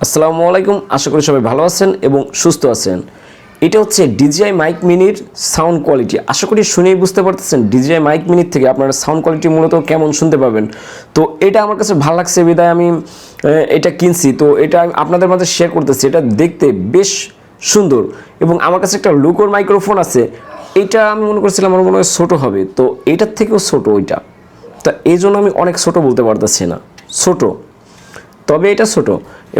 আসসালামু আলাইকুম, আশা করি সবাই ভালো আছেন এবং সুস্থ আছেন। এটা হচ্ছে DJI মাইক মিনির সাউন্ড কোয়ালিটি। আশা করি শুনেই বুঝতে পারতেছেন DJI মাইক মিনির থেকে আপনারা সাউন্ড কোয়ালিটি মূলত কেমন শুনতে পাবেন। তো এটা আমার কাছে ভালো লাগছে বিধায় আমি এটা কিনছি। তো এটা আমি আপনাদের মাঝে শেয়ার করতেছি। এটা দেখতে বেশ সুন্দর এবং আমার কাছে একটা লুকোর মাইক্রোফোন আছে। এটা আমি মনে করছিলাম আমার মনে হয় ছোটো হবে, তো এটার থেকেও ছোটো ওইটা। তা এই জন্য আমি অনেক ছোটো বলতে পারতেছি না, ছোটো, তবে এটা ছোট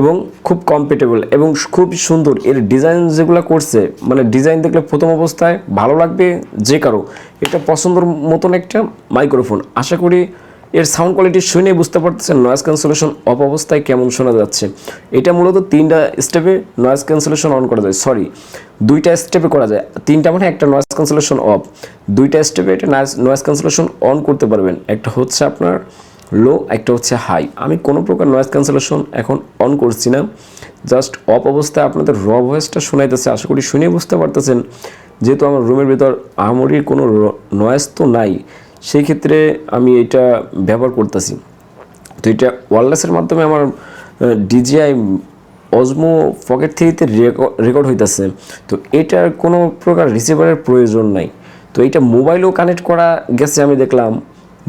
এবং খুব কম্পেটেবল এবং খুব সুন্দর। এর ডিজাইন যেগুলো করছে, মানে ডিজাইন দেখলে প্রথম অবস্থায় ভালো লাগবে যে কারো। এটা পছন্দের মতন একটা মাইক্রোফোন। আশা করি এর সাউন্ড কোয়ালিটি শুনে বুঝতে পারতেছেন নয়েজ ক্যান্সেলেশন অফ অবস্থায় কেমন শোনা যাচ্ছে। এটা মূলত 3টা স্টেপে নয়েজ ক্যান্সেলেশন অন করা যায়, সরি 2টা স্টেপে করা যায়। 3টা মানে একটা নয়েজ ক্যান্সেলেশন অফ, 2টা স্টেপে এটা নয়েজ ক্যান্সেলেশন অন করতে পারবেন। একটা হচ্ছে আপনার লো, একটা হচ্ছে হাই। আমি কোনো প্রকার নয়েজ ক্যান্সেলেশন এখন অন করছি না, জাস্ট অফ অবস্থায় আপনাদের র ভয়েসটা শোনাইতেছে। আশা করি শুনে বুঝতে পারতেছেন। যেহেতু আমার রুমের ভিতর আহামরির কোনো নয়েজ তো নাই, সেই ক্ষেত্রে আমি এটা ব্যবহার করতেছি। তো এটা ওয়্যারলেসের মাধ্যমে আমার DJI অজমো পকেট 3তে রেকর্ড হইতেছে। তো এটার কোনো প্রকার রিসিভারের প্রয়োজন নাই। তো এটা মোবাইলেও কানেক্ট করা গেছে আমি দেখলাম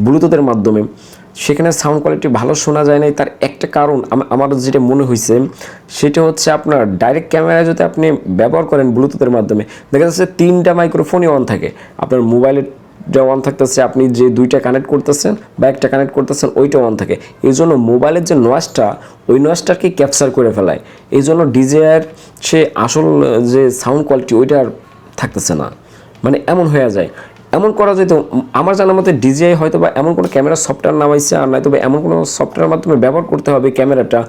ব্লুটুথের মাধ্যমে। সেখানে সাউন্ড কোয়ালিটি ভালো শোনা যায় নাই। তার একটা কারণ আমার যেটা মনে হয়েছে সেটা হচ্ছে আপনার ডাইরেক্ট ক্যামেরায় যদি আপনি ব্যবহার করেন ব্লুটুথের মাধ্যমে, দেখা যাচ্ছে 3টা মাইক্রোফোনই অন থাকে। আপনার মোবাইলের অন থাকতেছে, আপনি যে 2টা কানেক্ট করতেছেন বা একটা কানেক্ট করতেছেন ওইটা অন থাকে। এই জন্য মোবাইলের যে নয়েজটা, ওই নয়েজটাকে ক্যাপচার করে ফেলায়। এই জন্য DJI-এর সে আসল যে সাউন্ড কোয়ালিটি ওইটা আর থাকতেছে না, মানে এমন হয়ে যায়। এমন করা যেত আমার জানার মতে DJI হয়তো বা এমন কোনো ক্যামেরা সফটওয়্যার নামাইছে, আর নয়তো বা এমন কোনো সফটওয়্যারের মাধ্যমে ব্যবহার করতে হবে ক্যামেরাটা,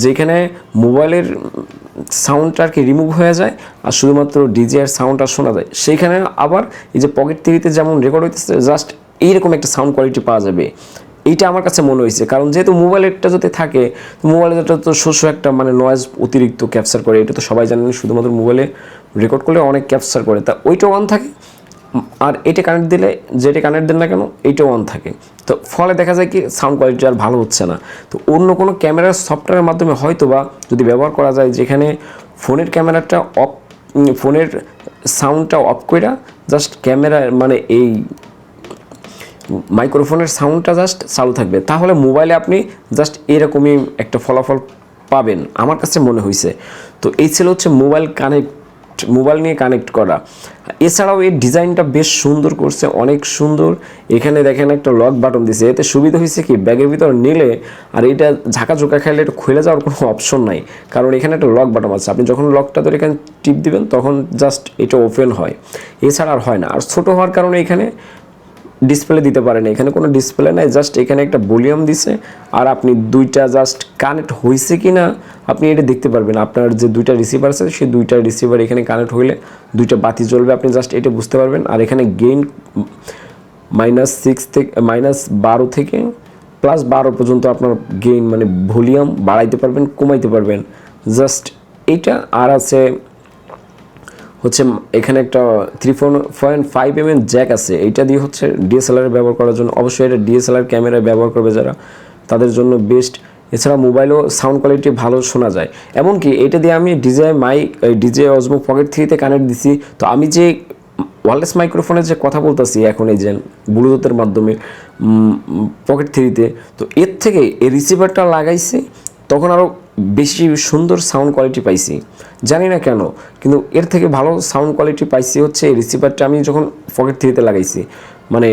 যেখানে মোবাইলের সাউন্ডটা আর কি রিমুভ হয়ে যায় আর শুধুমাত্র DJI-এর সাউন্ডটা শোনা যায়। সেইখানে আবার এই যে পকেট 3তে যেমন রেকর্ড হইতেছে, জাস্ট এইরকম একটা সাউন্ড কোয়ালিটি পাওয়া যাবে। এইটা আমার কাছে মনে হয়েছে, কারণ যেহেতু মোবাইলেরটা যদি থাকে, মোবাইলেরটা তো শস্য একটা মানে নয়েজ অতিরিক্ত ক্যাপচার করে। এটা তো সবাই জানেন, শুধুমাত্র মোবাইলে রেকর্ড করলে অনেক ক্যাপচার করে, তা ওইটা অন থাকে। আর এটা কানেক্ট দিলে, যেটা কানেক্ট দেন না কেন, এইটাও অন থাকে। তো ফলে দেখা যায় কি সাউন্ড কোয়ালিটি আর ভালো হচ্ছে না। তো অন্য কোনো ক্যামেরার সফটওয়্যারের মাধ্যমে হয়তো বা যদি ব্যবহার করা যায়, যেখানে ফোনের ক্যামেরাটা অফ, ফোনের সাউন্ডটা অফ করে জাস্ট ক্যামেরা মানে এই মাইক্রোফোনের সাউন্ডটা জাস্ট চালু থাকবে, তাহলে মোবাইলে আপনি জাস্ট এরকমই একটা ফলাফল পাবেন আমার কাছে মনে হয়েছে। তো এই ছিল হচ্ছে মোবাইল নিয়ে কানেক্ট করা। এছাড়াও এর ডিজাইনটা বেশ সুন্দর করছে, অনেক সুন্দর। এখানে দেখেন একটা লক বাটন দিছে। এতে সুবিধা হয়েছে কি, ব্যাগের ভিতর নিলে আর এটা ঝাঁকাঝোঁকা খাইলে এটা খুলে যাওয়ার কোনো অপশন নাই, কারণ এখানে একটা লক বাটন আছে। আপনি যখন লকটা ধরে এখানে টিপ দিবেন তখন জাস্ট এটা ওপেন হয়, এছাড়া আর হয় না। আর ছোটো হওয়ার কারণে এখানে ডিসপ্লে দিতে পারেন, এখানে কোনো ডিসপ্লে নাই, জাস্ট এখানে একটা ভলিউম দিছে। আর আপনি 2টা জাস্ট কানেক্ট হয়েছে কি না আপনি এটা দেখতে পারবেন। আপনার যে 2টা রিসিভার আছে, সেই 2টা রিসিভার এখানে কানেক্ট হইলে 2টা বাতি জ্বলবে, আপনি জাস্ট এটা বুঝতে পারবেন। আর এখানে গেইন -6 থেকে -12 থেকে +12 পর্যন্ত আপনার গেইন মানে ভলিউম বাড়াইতে পারবেন, কমাইতে পারবেন, জাস্ট এইটা। আর আছে হচ্ছে এখানে একটা 3.5 mm জ্যাক আছে। এইটা দিয়ে হচ্ছে DSLR ব্যবহার করার জন্য, অবশ্যই এটা DSLR ক্যামেরায় ব্যবহার করবে যারা, তাদের জন্য বেস্ট। এছাড়া মোবাইলও সাউন্ড কোয়ালিটি ভালো শোনা যায়। এমনকি এটা দিয়ে আমি DJI অজমো পকেট 3তে কানেক্ট দিছি। তো আমি যে ওয়্যারলেস মাইক্রোফোনের যে কথা বলতেছি এখন, এই যে ব্লুটুথের মাধ্যমে পকেট 3তে, তো এর থেকে এই রিসিভারটা লাগাইছি, তখন আরও বেশি সুন্দর সাউন্ড কোয়ালিটি পাইছি। জানি না কেন, কিন্তু এর থেকে ভালো সাউন্ড কোয়ালিটি পাইছি হচ্ছে এই রিসিভারটা আমি যখন পকেট 3তে লাগাইছি। মানে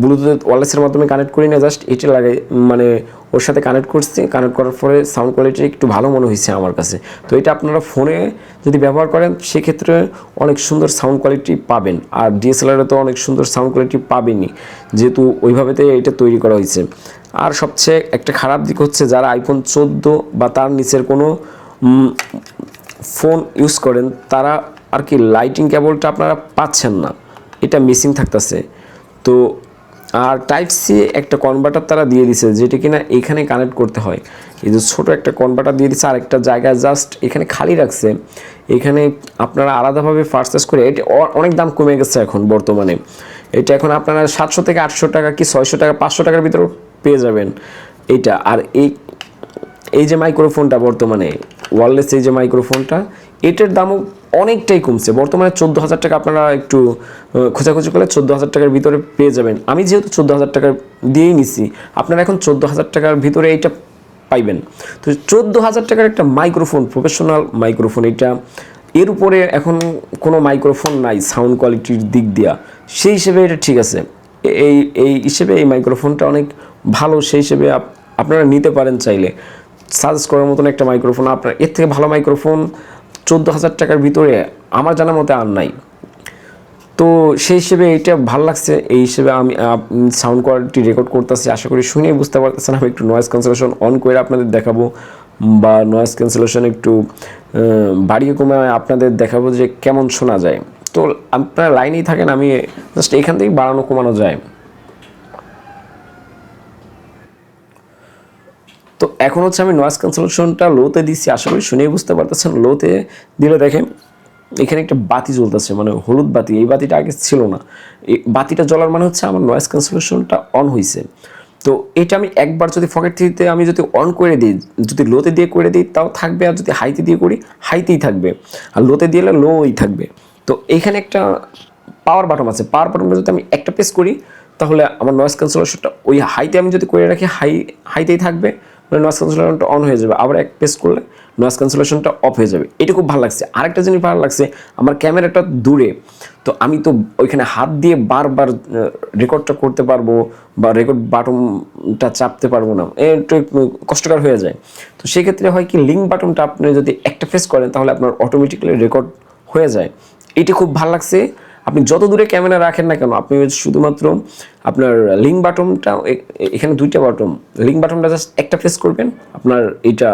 ব্লুটুথ ওয়্যারলেসের মাধ্যমে কানেক্ট করি না, জাস্ট এটা লাগাই, মানে ওর সাথে কানেক্ট করছি। কানেক্ট করার পরে সাউন্ড কোয়ালিটি একটু ভালো মনে হয়েছে আমার কাছে। তো এটা আপনারা ফোনে যদি ব্যবহার করেন সেক্ষেত্রে অনেক সুন্দর সাউন্ড কোয়ালিটি পাবেন। আর DSLR-এ তো অনেক সুন্দর সাউন্ড কোয়ালিটি পাবেনই, যেহেতু ওইভাবেতে এটা তৈরি করা হয়েছে। আর সবচেয়ে একটা খারাপ দিক হচ্ছে, যারা iPhone 14 বা তার নিচের কোনো ফোন ইউজ করেন, তারা আর কি লাইটিং কেবলটা আপনারা পাচ্ছেন না, এটা মিসিং থাকতেছে। তো আর Type-C একটা কনভার্টার তারা দিয়ে দিছে, যেটা কিনা এখানে কানেক্ট করতে হয়। এই যে ছোটো একটা কনভার্টার দিয়ে দিচ্ছে, আর একটা জায়গায় জাস্ট এখানে খালি রাখছে। এখানে আপনারা আলাদাভাবে পারচেস করে, এটা অনেক দাম কমে গেছে এখন বর্তমানে। এটা এখন আপনারা 700 থেকে 800 টাকা কি 600 টাকা 500 টাকার ভিতরে পেয়ে যাবেন এইটা। আর এই যে মাইক্রোফোনটা বর্তমানে ওয়্যারলেস এই যে মাইক্রোফোনটা, এটার দামও অনেকটাই কমছে। বর্তমানে 14,000 টাকা, আপনারা একটু খোঁজাখুঁজি করলে 14,000 টাকার ভিতরে পেয়ে যাবেন। আমি যেহেতু 14,000 টাকা দিয়েই নিছি, আপনারা এখন 14,000 টাকার ভিতরে এইটা পাইবেন। তো 14,000 টাকার একটা মাইক্রোফোন, প্রফেশনাল মাইক্রোফোন, এটা এর উপরে এখন কোনো মাইক্রোফোন নাই সাউন্ড কোয়ালিটির দিক দিয়া, সেই হিসেবে এটা ঠিক আছে। এই হিসেবে এই মাইক্রোফোনটা অনেক ভালো, সেই হিসেবে আপনারা নিতে পারেন চাইলে। সাজেস্ট করার মতন একটা মাইক্রোফোন, আপনার এর থেকে ভালো মাইক্রোফোন 14,000 টাকার ভিতরে আমার জানার মতে আর নাই। তো সেই হিসেবে এটা ভালো লাগছে, এই হিসেবে আমি সাউন্ড কোয়ালিটি রেকর্ড করতেছি। আশা করি শুনেই বুঝতে পারতেছেন। আমি একটু নয়েজ ক্যান্সেলেশন অন করে আপনাদের দেখাবো, বা নয়েজ ক্যান্সেলেশন একটু বাড়িয়ে কমে আপনাদের দেখাবো যে কেমন শোনা যায়। তো আপনারা লাইনেই থাকেন, আমি জাস্ট এখান থেকেই বাড়ানো কমানো যায়। তো এখন হচ্ছে আমি নয়েজ ক্যান্সেলেশনটা লোতে দিচ্ছি, আশা করি শুনেই বুঝতে পারতেছেন। লোতে দিলে দেখেন এখানে একটা বাতি জ্বলতেছে, মানে হলুদ বাতি। এই বাতিটা আগে ছিল না। এই বাতিটা জ্বলার মানে হচ্ছে আমার নয়েজ ক্যান্সেলেশনটা অন হয়েছে। তো এটা আমি একবার যদি পকেট থেকে আমি যদি অন করে দিই, যদি লোতে দিয়ে করে দিই তাও থাকবে, আর যদি হাইতে দিয়ে করি হাইতেই থাকবে, আর লোতে দিলে লোই থাকবে। তো এইখানে একটা পাওয়ার বাটন আছে, পাওয়ার বাটনটা যদি আমি একটা প্রেস করি তাহলে আমার নয়েজ ক্যান্সেলেশনটা ওই হাইতে আমি যদি করে রাখি হাইতেই থাকবে, মানে নয়েজ ক্যান্সেলেশনটা অন হয়ে যাবে। আবার এক প্রেস করলে নয়েজ ক্যান্সেলেশনটা অফ হয়ে যাবে। এটা খুব ভালো লাগছে। আরেকটা জিনিস ভালো লাগছে, আমার ক্যামেরাটা দূরে, তো আমি তো ওইখানে হাত দিয়ে বারবার রেকর্ডটা করতে পারবো, বা রেকর্ড বাটনটা চাপতে পারবো না, একটু কষ্টকর হয়ে যায়। তো সেক্ষেত্রে হয় কি, লিঙ্ক বাটনটা আপনি যদি একটা প্রেস করেন তাহলে আপনার অটোমেটিক্যালি রেকর্ড হয়ে যায়। এটি খুব ভালো লাগছে। আপনি যত দূরে ক্যামেরা রাখেন না কেন, আপনি শুধুমাত্র আপনার লিঙ্ক বাটনটা, এখানে দুইটা বাটন, লিঙ্ক বাটনটা জাস্ট একটা প্রেস করবেন, আপনার এটা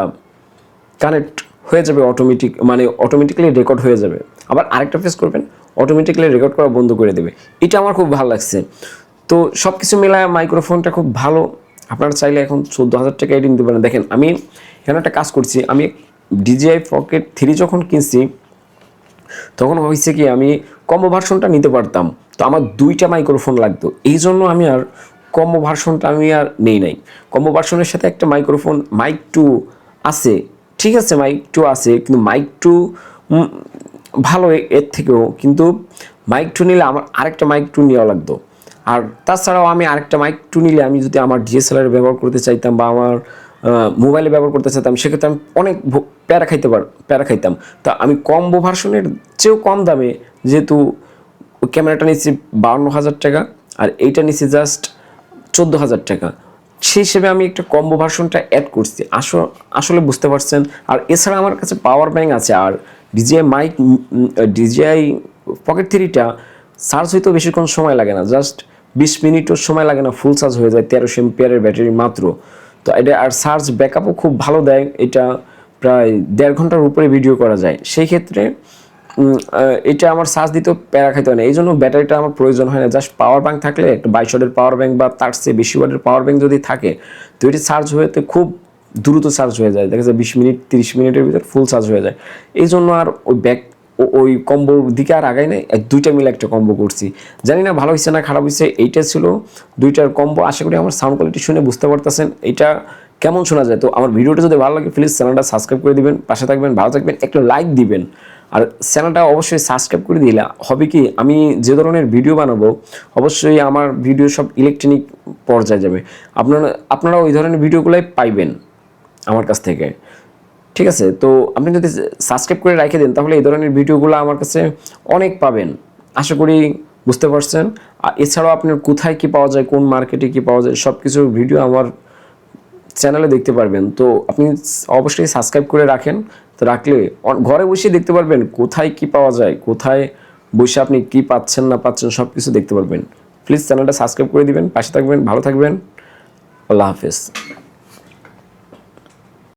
কানেক্ট হয়ে যাবে অটোমেটিক, মানে অটোমেটিক্যালি রেকর্ড হয়ে যাবে। আবার আরেকটা প্রেস করবেন, অটোমেটিক্যালি রেকর্ড করা বন্ধ করে দেবে। এটা আমার খুব ভালো লাগছে। তো সব কিছু মেলায় মাইক্রোফোনটা খুব ভালো। আপনারা চাইলে এখন 14,000 টাকা এটি নিতে পারেন। দেখেন আমি এখানে একটা কাজ করছি, আমি DJI Pocket 3 যখন কিনছি তখন হয়েছে কি, আমি কম্বো ভার্সনটা নিতে পারতাম, তো আমার দুইটা মাইক্রোফোন লাগতো, এই জন্য আমি আর কম্বো ভার্সনটা আমি আর নেই নাই। কম্বো ভার্সনের সাথে একটা মাইক্রোফোন মাইক 2 আছে, ঠিক আছে মাইক 2 আছে, কিন্তু মাইক 2 ভালো এর থেকেও, কিন্তু মাইক 2 নিলে আমার আরেকটা মাইক 2 নেওয়া লাগতো। আর তাছাড়াও আমি আরেকটা মাইক 2 নিলে আমি যদি আমার DSLR ব্যবহার করতে চাইতাম, বা আমার মোবাইলে ব্যবহার করতে চাইতাম, সেক্ষেত্রে আমি অনেক প্যারা খাইতাম। তা আমি কম্বো ভার্সনের চেয়েও কম দামে, যেহেতু ক্যামেরাটা নিচ্ছি 52,000 টাকা, আর এইটা নিচ্ছি জাস্ট 14,000 টাকা, সেই হিসেবে আমি একটা কম্বো ভার্সনটা অ্যাড করছি। আসলে বুঝতে পারছেন। আর এছাড়া আমার কাছে পাওয়ার ব্যাঙ্ক আছে, আর DJI Pocket 3টা চার্জ হইতেও বেশিক্ষণ সময় লাগে না, জাস্ট 20 মিনিটও সময় লাগে না, ফুল চার্জ হয়ে যায়। 1300 এমপিআরের ব্যাটারি মাত্র। তো এটা আর চার্জ ব্যাকআপও খুব ভালো দেয়। এটা প্রায় 1.5 ঘন্টার উপরে ভিডিও করা যায়। সেই ক্ষেত্রে এটা আমার চার্জ দিতেও প্যারা খাইতে হয় না, এই জন্য ব্যাটারিটা আমার প্রয়োজন হয় না। জাস্ট পাওয়ার ব্যাঙ্ক থাকলে, একটা 22 ওয়াটের পাওয়ার ব্যাঙ্ক বা তার চেয়ে বেশি ওয়াটের পাওয়ার ব্যাঙ্ক যদি থাকে, তো এটি চার্জ হতে খুব দ্রুত চার্জ হয়ে যায়। দেখা যায় 20 মিনিট 30 মিনিটের ভিতর ফুল চার্জ হয়ে যায়। এই জন্য আর ওই কম্বোর দিকে আর আগাই নাই, দুইটা মিলে একটা কম্বো করছি। জানি না ভালো হয়েছে না খারাপ হয়েছে, এইটা ছিল দুইটার কম্বো। আশা করি আমার সাউন্ড কোয়ালিটি শুনে বুঝতে পারতেছেন এটা কেমন শোনা যায়। তো আমার ভিডিওটা যদি ভালো লাগে প্লিজ চ্যানেলটা সাবস্ক্রাইব করে দিবেন, পাশে থাকবেন, ভালো থাকবেন, একটা লাইক দিবেন। আর চ্যানেলটা অবশ্যই সাবস্ক্রাইব করে দিলে হবে কি, আমি যে ধরনের ভিডিও বানাবো অবশ্যই আমার ভিডিও সব ইলেকট্রনিক পর্যায়ে যাবে। আপনারা ওই ধরনের ভিডিওগুলোই পাইবেন আমার কাছ থেকে, ঠিক আছে। তো আপনি যদি সাবস্ক্রাইব করে রেখে দেন তাহলে এই ধরনের ভিডিওগুলো আমার কাছে অনেক পাবেন। আশা করি বুঝতে পারছেন। আর এছাড়াও আপনার কোথায় কি পাওয়া যায়, কোন মার্কেটে কি পাওয়া যায়, সব কিছুর ভিডিও আমার চ্যানেলে দেখতে পারবেন। তো আপনি অবশ্যই সাবস্ক্রাইব করে রাখেন, তো রাখলে ঘরে বসে দেখতে পারবেন কোথায় কি পাওয়া যায়, কোথায় বসে আপনি কি পাচ্ছেন না পাচ্ছেন সব কিছু দেখতে পারবেন। প্লিজ চ্যানেলটা সাবস্ক্রাইব করে দিবেন, পাশে থাকবেন, ভালো থাকবেন। আল্লাহ হাফেজ।